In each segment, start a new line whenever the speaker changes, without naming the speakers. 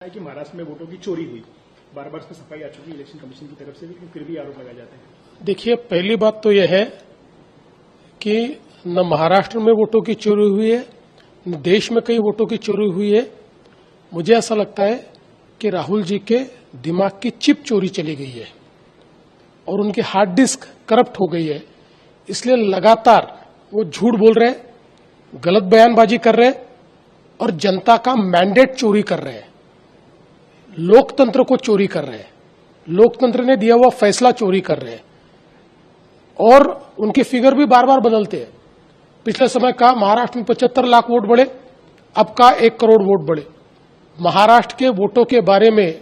है कि महाराष्ट्र में वोटों की चोरी हुई, बार बार इसमें सफाई आ चुकी है इलेक्शन कमीशन की तरफ से, लेकिन फिर भी आरोप लगाए जाते हैं।
देखिए, पहली बात तो यह है कि न महाराष्ट्र में वोटों की चोरी हुई है, न देश में कई वोटों की चोरी हुई है। मुझे ऐसा लगता है कि राहुल जी के दिमाग की चिप चोरी चली गई है और उनकी हार्ड डिस्क करप्ट हो गई है। इसलिए लगातार वो झूठ बोल रहे, गलत बयानबाजी कर रहे और जनता का मैंडेट चोरी कर रहे हैं, लोकतंत्र को चोरी कर रहे हैं, लोकतंत्र ने दिया हुआ फैसला चोरी कर रहे हैं। और उनके फिगर भी बार बार बदलते हैं। पिछले समय का महाराष्ट्र में 75 लाख वोट बढ़े, अब का 1 करोड़ वोट बढ़े। महाराष्ट्र के वोटों के बारे में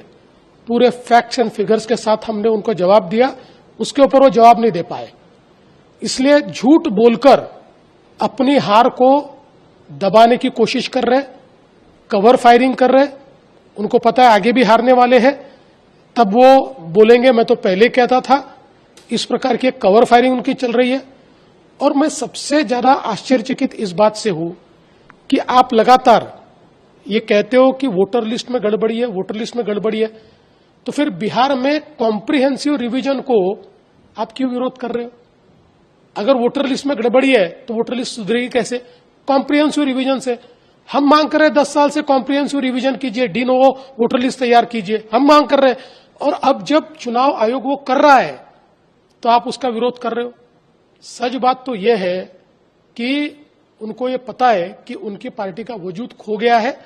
पूरे फैक्ट्स एंड फिगर्स के साथ हमने उनको जवाब दिया, उसके ऊपर वो जवाब नहीं दे पाए। इसलिए झूठ बोलकर अपनी हार को दबाने की कोशिश कर रहे, कवर फायरिंग कर रहे। उनको पता है आगे भी हारने वाले हैं, तब वो बोलेंगे मैं तो पहले कहता था। इस प्रकार की कवर फायरिंग उनकी चल रही है। और मैं सबसे ज्यादा आश्चर्यचकित इस बात से हूं कि आप लगातार ये कहते हो कि वोटर लिस्ट में गड़बड़ी है, वोटर लिस्ट में गड़बड़ी है, तो फिर बिहार में कॉम्प्रिहेंसिव रिवीजन को आप क्यों विरोध कर रहे हो? अगर वोटर लिस्ट में गड़बड़ी है तो वोटर लिस्ट सुधरेगी कैसे? कॉम्प्रिहेंसिव रिवीजन से। हम मांग कर रहे हैं 10 साल से कॉम्प्रिहेंसिव रिवीजन कीजिए, डी नोवो वोटर लिस्ट तैयार कीजिए, हम मांग कर रहे हैं। और अब जब चुनाव आयोग वो कर रहा है तो आप उसका विरोध कर रहे हो। सच बात तो यह है कि उनको ये पता है कि उनकी पार्टी का वजूद खो गया है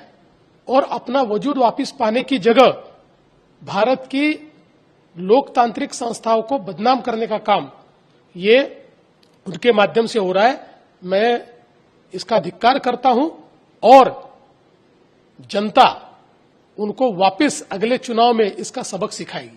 और अपना वजूद वापस पाने की जगह भारत की लोकतांत्रिक संस्थाओं को बदनाम करने का काम ये उनके माध्यम से हो रहा है। मैं इसका धिक्कार करता हूं और जनता उनको वापस अगले चुनाव में इसका सबक सिखाएगी।